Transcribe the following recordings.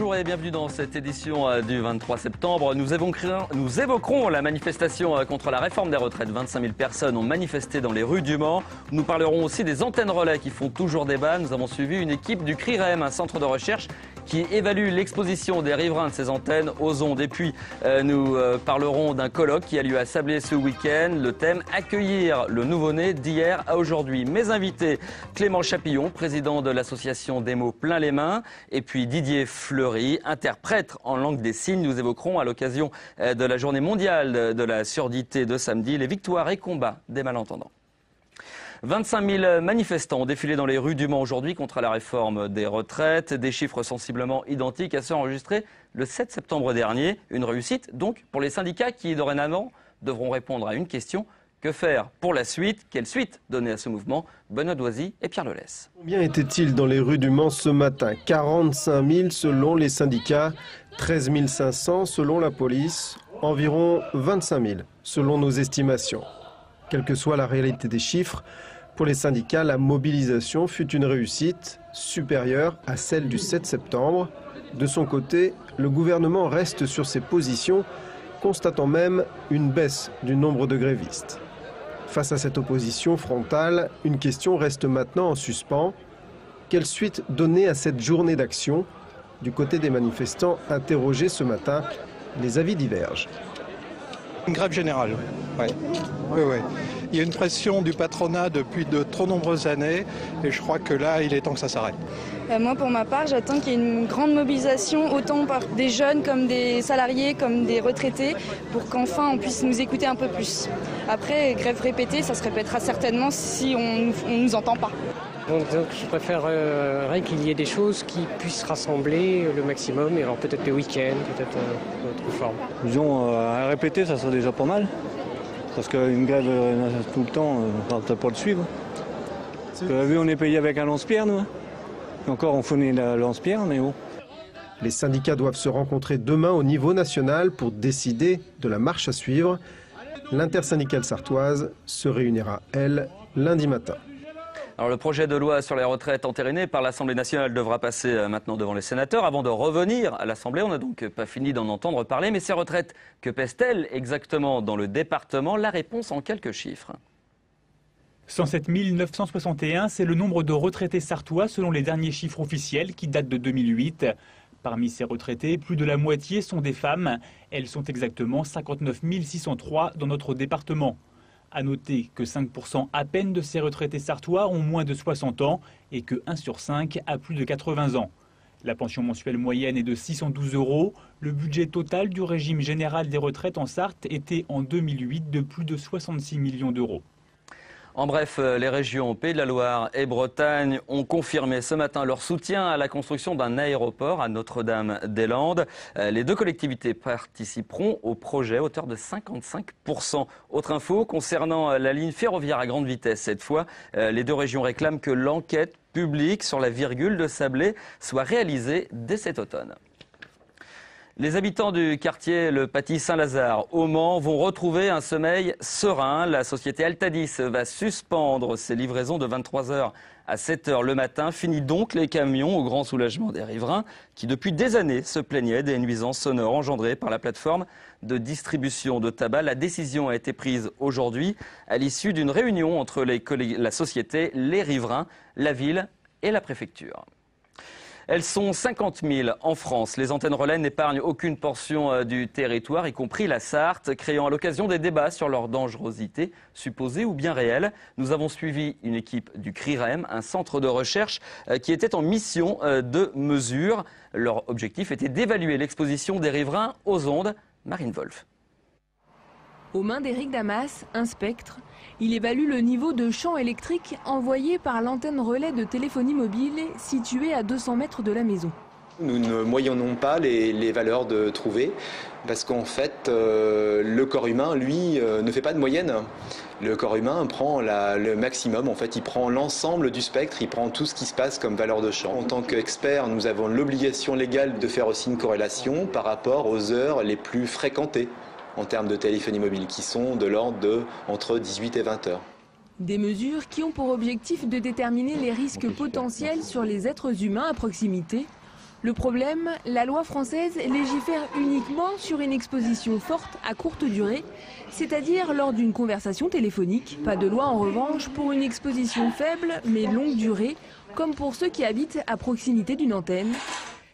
Bonjour et bienvenue dans cette édition du 23 septembre. Nous évoquerons la manifestation contre la réforme des retraites. 25 000 personnes ont manifesté dans les rues du Mans. Nous parlerons aussi des antennes relais qui font toujours débat. Nous avons suivi une équipe du CRIREM, un centre de recherche qui évalue l'exposition des riverains de ces antennes aux ondes. Et puis, nous parlerons d'un colloque qui a lieu à Sablé ce week-end. Le thème « Accueillir le nouveau-né d'hier à aujourd'hui ». Mes invités, Clément Chapillon, président de l'association des mots plein les mains, et puis Didier Fleury, interprète en langue des signes. Nous évoquerons à l'occasion de la journée mondiale de la surdité de samedi les victoires et combats des malentendants. 25 000 manifestants ont défilé dans les rues du Mans aujourd'hui contre la réforme des retraites. Des chiffres sensiblement identiques à ceux enregistrés le 7 septembre dernier. Une réussite donc pour les syndicats qui dorénavant devront répondre à une question. Que faire pour la suite? Quelle suite donner à ce mouvement? Benoît Doisy et Pierre Lelès. Combien était-il dans les rues du Mans ce matin? 45 000 selon les syndicats, 13 500 selon la police, environ 25 000 selon nos estimations. Quelle que soit la réalité des chiffres, pour les syndicats, la mobilisation fut une réussite supérieure à celle du 7 septembre. De son côté, le gouvernement reste sur ses positions, constatant même une baisse du nombre de grévistes. Face à cette opposition frontale, une question reste maintenant en suspens. Quelle suite donner à cette journée d'action? Du côté des manifestants interrogés ce matin, les avis divergent. Une grève générale, oui. Oui. Il y a une pression du patronat depuis de trop nombreuses années et je crois que là, il est temps que ça s'arrête. Moi, pour ma part, j'attends qu'il y ait une grande mobilisation, autant par des jeunes comme des salariés, comme des retraités, pour qu'enfin on puisse nous écouter un peu plus. Après, grève répétée, ça se répétera certainement si on ne nous entend pas. Donc je préférerais qu'il y ait des choses qui puissent rassembler le maximum, et alors peut-être les week-ends, peut-être d'autres formes. Disons, à répéter, ça serait déjà pas mal. Parce qu'une grève tout le temps, on ne va pas le suivre. Vous avez vu, on est payé avec un lance-pierre, nous. Encore, on fournit la lance-pierre, mais bon. Les syndicats doivent se rencontrer demain au niveau national pour décider de la marche à suivre. L'intersyndicale sartoise se réunira, elle, lundi matin. Alors, le projet de loi sur les retraites entériné par l'Assemblée nationale devra passer maintenant devant les sénateurs avant de revenir à l'Assemblée. On n'a donc pas fini d'en entendre parler. Mais ces retraites, que pèsent-elles exactement dans le département? La réponse en quelques chiffres. 107 961, c'est le nombre de retraités sartois selon les derniers chiffres officiels qui datent de 2008. Parmi ces retraités, plus de la moitié sont des femmes. Elles sont exactement 59 603 dans notre département. À noter que 5% à peine de ces retraités sartois ont moins de 60 ans et que 1 sur 5 a plus de 80 ans. La pension mensuelle moyenne est de 612 €. Le budget total du régime général des retraites en Sarthe était en 2008 de plus de 66 millions d'euros. En bref, les régions Pays de la Loire et Bretagne ont confirmé ce matin leur soutien à la construction d'un aéroport à Notre-Dame-des-Landes. Les deux collectivités participeront au projet à hauteur de 55%. Autre info concernant la ligne ferroviaire à grande vitesse. Cette fois, les deux régions réclament que l'enquête publique sur la virgule de Sablé soit réalisée dès cet automne. Les habitants du quartier Le Paty Saint-Lazare au Mans vont retrouver un sommeil serein. La société Altadis va suspendre ses livraisons de 23 h à 7 h le matin. Fini donc les camions, au grand soulagement des riverains qui depuis des années se plaignaient des nuisances sonores engendrées par la plateforme de distribution de tabac. La décision a été prise aujourd'hui à l'issue d'une réunion entre la société, les riverains, la ville et la préfecture. Elles sont 50 000 en France. Les antennes relais n'épargnent aucune portion du territoire, y compris la Sarthe, créant à l'occasion des débats sur leur dangerosité, supposée ou bien réelle. Nous avons suivi une équipe du CRIREM, un centre de recherche qui était en mission de mesure. Leur objectif était d'évaluer l'exposition des riverains aux ondes. Marine Wolf. Aux mains d'Éric Damas, un spectre, il évalue le niveau de champ électrique envoyé par l'antenne relais de téléphonie mobile située à 200 mètres de la maison. Nous ne moyennons pas les valeurs de trouver parce qu'en fait, le corps humain, lui, ne fait pas de moyenne. Le corps humain prend le maximum, en fait, il prend l'ensemble du spectre, il prend tout ce qui se passe comme valeur de champ. En tant qu'expert, nous avons l'obligation légale de faire aussi une corrélation par rapport aux heures les plus fréquentées en termes de téléphonie mobile, qui sont de l'ordre de entre 18 et 20 heures. Des mesures qui ont pour objectif de déterminer les risques potentiels sur les êtres humains à proximité, Le problème, la loi française légifère uniquement sur une exposition forte à courte durée, c'est-à-dire lors d'une conversation téléphonique. Pas de loi en revanche pour une exposition faible mais longue durée, comme pour ceux qui habitent à proximité d'une antenne.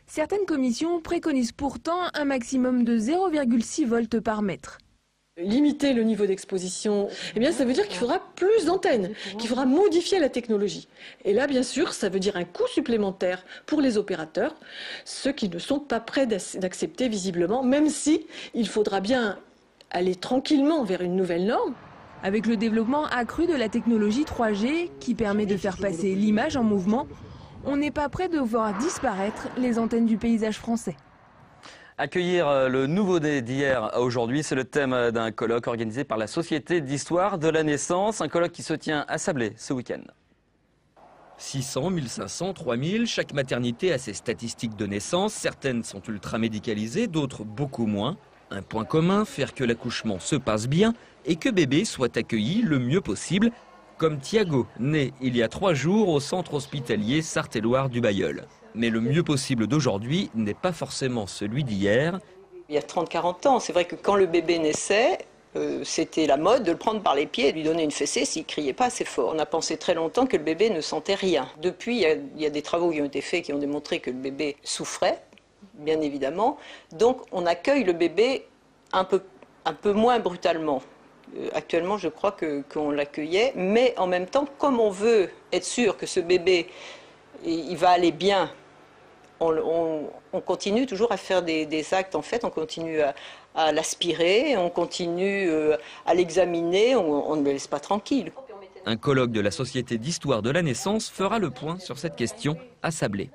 Certaines commissions préconisent pourtant un maximum de 0,6 volts par mètre. Limiter le niveau d'exposition, eh bien, ça veut dire qu'il faudra plus d'antennes, qu'il faudra modifier la technologie. Et là, bien sûr, ça veut dire un coût supplémentaire pour les opérateurs, ceux qui ne sont pas prêts d'accepter visiblement, même si il faudra bien aller tranquillement vers une nouvelle norme. Avec le développement accru de la technologie 3G, qui permet de faire passer l'image en mouvement, on n'est pas prêt de voir disparaître les antennes du paysage français. Accueillir le nouveau-né d'hier à aujourd'hui, c'est le thème d'un colloque organisé par la Société d'Histoire de la Naissance, un colloque qui se tient à Sablé ce week-end. 600, 1500, 3000, chaque maternité a ses statistiques de naissance, certaines sont ultra médicalisées, d'autres beaucoup moins. Un point commun, faire que l'accouchement se passe bien et que bébé soit accueilli le mieux possible, comme Thiago, né il y a 3 jours au centre hospitalier Sarthe-et-Loire du Bailleul. Mais le mieux possible d'aujourd'hui n'est pas forcément celui d'hier. Il y a 30-40 ans, c'est vrai que quand le bébé naissait, c'était la mode de le prendre par les pieds et de lui donner une fessée s'il ne criait pas assez fort. On a pensé très longtemps que le bébé ne sentait rien. Depuis, il y a des travaux qui ont été faits qui ont démontré que le bébé souffrait, bien évidemment. Donc on accueille le bébé un peu moins brutalement. Actuellement, je crois qu'on l'accueillait, mais en même temps, comme on veut être sûr que ce bébé il va aller bien, on continue toujours à faire des actes, en fait, on continue à l'aspirer, on continue à l'examiner, on ne le laisse pas tranquille. Un colloque de la Société d'Histoire de la Naissance fera le point sur cette question à Sablé.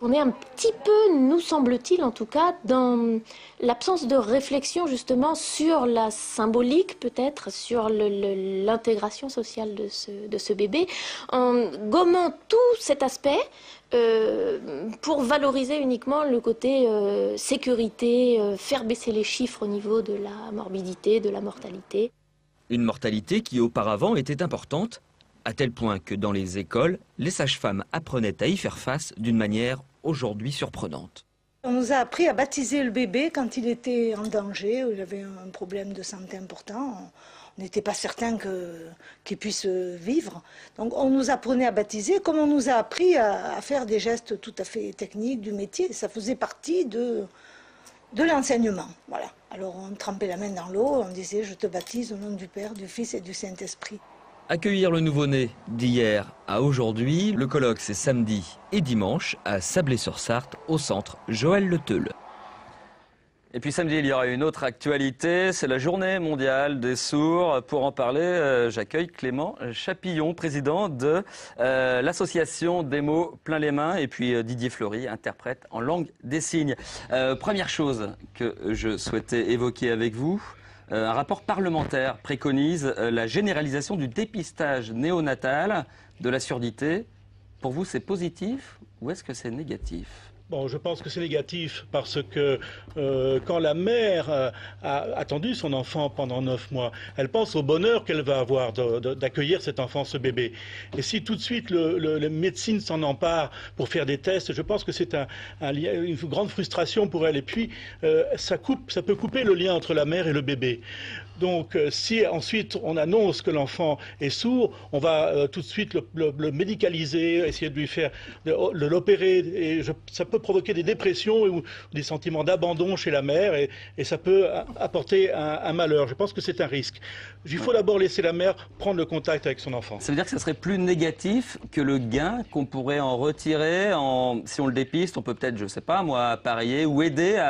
On est un petit peu, nous semble-t-il en tout cas, dans l'absence de réflexion justement sur la symbolique peut-être, sur l'intégration sociale de ce bébé, en gommant tout cet aspect pour valoriser uniquement le côté sécurité, faire baisser les chiffres au niveau de la morbidité, de la mortalité. Une mortalité qui auparavant était importante, à tel point que dans les écoles, les sages-femmes apprenaient à y faire face d'une manière aujourd'hui surprenante. On nous a appris à baptiser le bébé quand il était en danger, où il avait un problème de santé important. On n'était pas certain qu'il puisse vivre. Donc on nous apprenait à baptiser, comme on nous a appris à faire des gestes tout à fait techniques du métier. Ça faisait partie de l'enseignement. Voilà. Alors on trempait la main dans l'eau, on disait « Je te baptise au nom du Père, du Fils et du Saint-Esprit ». Accueillir le nouveau-né d'hier à aujourd'hui, le colloque c'est samedi et dimanche à Sablé-sur-Sarthe au centre Joël Le Teul. Et puis samedi, il y aura une autre actualité, c'est la journée mondiale des sourds. Pour en parler, j'accueille Clément Chapillon, président de l'association des mots plein les mains, et puis Didier Fleury, interprète en langue des signes. Première chose que je souhaitais évoquer avec vous, un rapport parlementaire préconise la généralisation du dépistage néonatal de la surdité. Pour vous, c'est positif ou est-ce que c'est négatif ? Bon, je pense que c'est négatif parce que quand la mère a attendu son enfant pendant 9 mois, elle pense au bonheur qu'elle va avoir d'accueillir cet enfant, ce bébé. Et si tout de suite le médecine s'en empare pour faire des tests, je pense que c'est une grande frustration pour elle. Et puis, ça peut couper le lien entre la mère et le bébé. Donc, si ensuite on annonce que l'enfant est sourd, on va tout de suite le médicaliser, essayer de lui faire, de l'opérer, et ça peut provoquer des dépressions ou des sentiments d'abandon chez la mère, et ça peut apporter un malheur. Je pense que c'est un risque. Il faut d'abord laisser la mère prendre le contact avec son enfant. Ça veut dire que ça serait plus négatif que le gain qu'on pourrait en retirer si on le dépiste, on peut peut-être, je ne sais pas moi, appareiller ou aider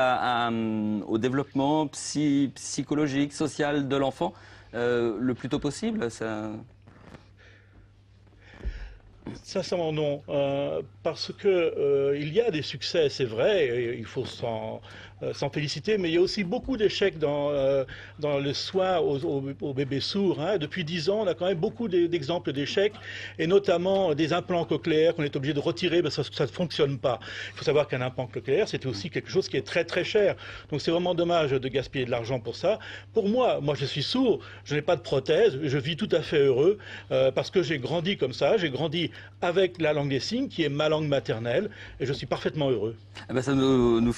au développement psychologique, social de l'enfant le plus tôt possible, ça... Sincèrement non, parce que il y a des succès, c'est vrai, et il faut s'en féliciter, mais il y a aussi beaucoup d'échecs dans le soin aux bébés sourds. Hein. Depuis 10 ans, on a quand même beaucoup d'exemples d'échecs, et notamment des implants cochléaires qu'on est obligé de retirer parce que ça ne fonctionne pas. Il faut savoir qu'un implant cochléaire, c'est aussi quelque chose qui est très très cher. Donc c'est vraiment dommage de gaspiller de l'argent pour ça. Pour moi je suis sourd, je n'ai pas de prothèse, je vis tout à fait heureux parce que j'ai grandi comme ça, j'ai grandi aujourd'hui avec la langue des signes, qui est ma langue maternelle, et je suis parfaitement heureux. Eh ben, ça va nous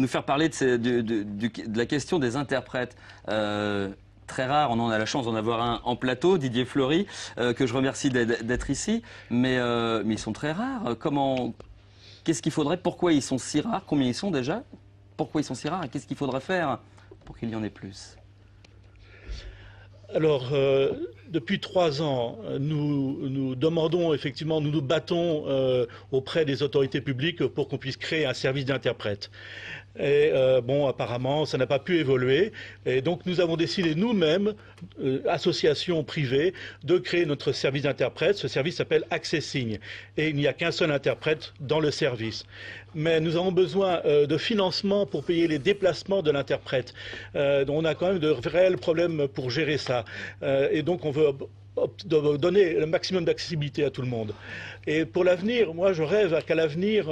faire parler de la question des interprètes. Très rare, on en a la chance d'en avoir un en plateau, Didier Fleury, que je remercie d'être ici, mais ils sont très rares. Qu'est-ce qu'il faudrait? Pourquoi ils sont si rares? Combien ils sont déjà? Pourquoi ils sont si rares? Et qu'est-ce qu'il faudrait faire pour qu'il y en ait plus? Alors, depuis 3 ans, nous demandons effectivement, nous nous battons auprès des autorités publiques pour qu'on puisse créer un service d'interprète. Et bon, apparemment, ça n'a pas pu évoluer. Et donc, nous avons décidé nous-mêmes, association privée, de créer notre service d'interprète. Ce service s'appelle Accessigne. Et il n'y a qu'un seul interprète dans le service. Mais nous avons besoin de financement pour payer les déplacements de l'interprète. On a quand même de réels problèmes pour gérer ça. Et donc, on veut donner le maximum d'accessibilité à tout le monde. Et pour l'avenir, moi je rêve qu'à l'avenir,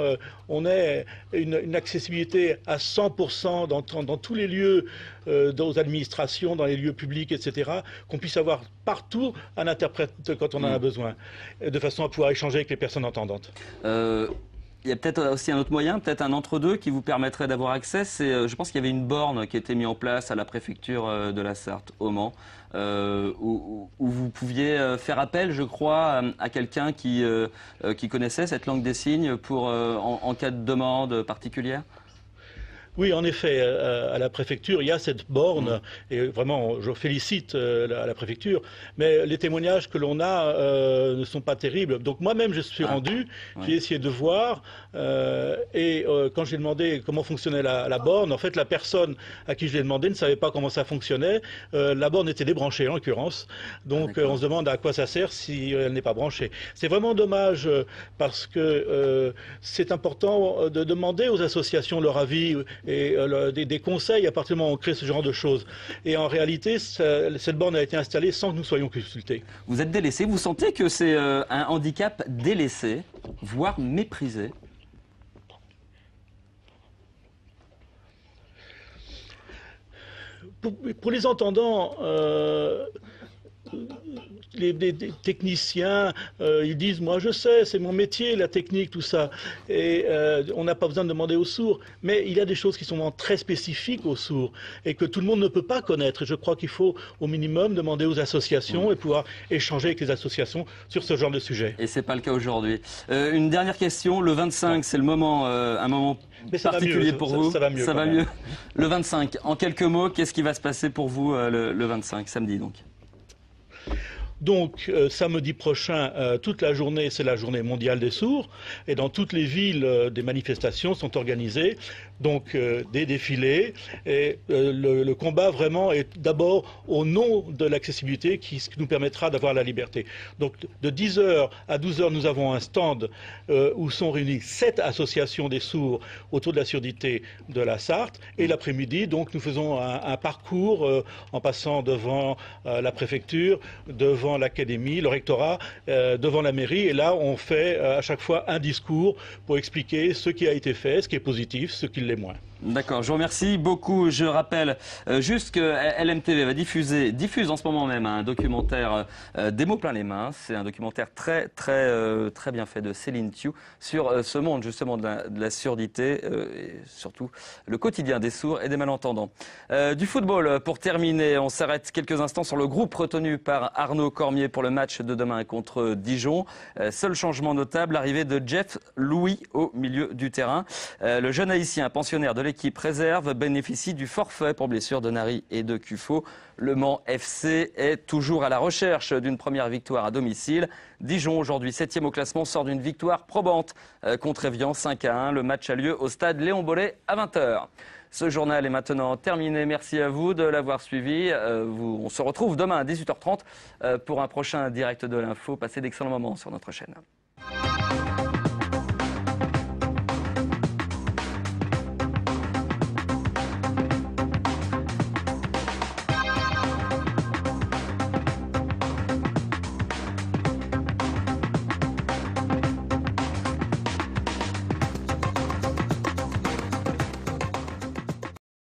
on ait une accessibilité à 100% dans tous les lieux, dans les administrations, dans les lieux publics, etc., qu'on puisse avoir partout un interprète quand on en a besoin, de façon à pouvoir échanger avec les personnes entendantes. Il y a peut-être aussi un autre moyen, peut-être un entre-deux qui vous permettrait d'avoir accès. Je pense qu'il y avait une borne qui était mise en place à la préfecture de la Sarthe, au Mans, où vous pouviez faire appel, je crois, à quelqu'un qui connaissait cette langue des signes en cas de demande particulière. Oui, en effet, à la préfecture, il y a cette borne, et vraiment, je félicite la préfecture, mais les témoignages que l'on a ne sont pas terribles. Donc moi-même, je suis rendu, j'ai essayé de voir, et quand j'ai demandé comment fonctionnait la borne, en fait, la personne à qui je l'ai demandé ne savait pas comment ça fonctionnait. La borne était débranchée, en l'occurrence, donc on se demande à quoi ça sert si elle n'est pas branchée. C'est vraiment dommage, parce que c'est important de demander aux associations leur avis, et des conseils à partir du moment où on crée ce genre de choses. Et en réalité, cette borne a été installée sans que nous soyons consultés. Vous êtes délaissé, vous sentez que c'est un handicap délaissé, voire méprisé? Pour les entendants, les techniciens, ils disent, moi je sais, c'est mon métier, la technique, tout ça. Et on n'a pas besoin de demander aux sourds. Mais il y a des choses qui sont vraiment très spécifiques aux sourds et que tout le monde ne peut pas connaître. Et je crois qu'il faut au minimum demander aux associations et pouvoir échanger avec les associations sur ce genre de sujet. Et c'est pas le cas aujourd'hui. Une dernière question, le 25, c'est le moment, un moment particulier pour vous. Ça va mieux. Ça va mieux. Le 25, en quelques mots, qu'est-ce qui va se passer pour vous le 25, samedi donc? Donc, samedi prochain, toute la journée, c'est la journée mondiale des sourds. Et dans toutes les villes, des manifestations sont organisées. Donc, des défilés. Et le combat, vraiment, est d'abord au nom de l'accessibilité qui nous permettra d'avoir la liberté. Donc, de 10h à 12h, nous avons un stand où sont réunies 7 associations des sourds autour de la surdité de la Sarthe. Et l'après-midi, donc, nous faisons un parcours en passant devant la préfecture, devant l'académie, le rectorat, devant la mairie. Et là, on fait à chaque fois un discours pour expliquer ce qui a été fait, ce qui est positif, ce qui l'est moins. D'accord, je vous remercie beaucoup. Je rappelle juste que LMTV diffuse en ce moment même un documentaire Des mots plein les mains. C'est un documentaire très bien fait de Céline Thiou sur ce monde justement de la surdité et surtout le quotidien des sourds et des malentendants. Du football, pour terminer, on s'arrête quelques instants sur le groupe retenu par Arnaud Cormier pour le match de demain contre Dijon. Seul changement notable, l'arrivée de Jeff Louis au milieu du terrain. Le jeune haïtien pensionnaire de l'équipe réserve bénéficie du forfait pour blessure de Nari et de Cufo. Le Mans FC est toujours à la recherche d'une première victoire à domicile. Dijon, aujourd'hui 7e au classement, sort d'une victoire probante contre Évian 5-1. Le match a lieu au stade Léon Bollet à 20h. Ce journal est maintenant terminé. Merci à vous de l'avoir suivi. On se retrouve demain à 18h30 pour un prochain direct de l'info. Passez d'excellents moments sur notre chaîne.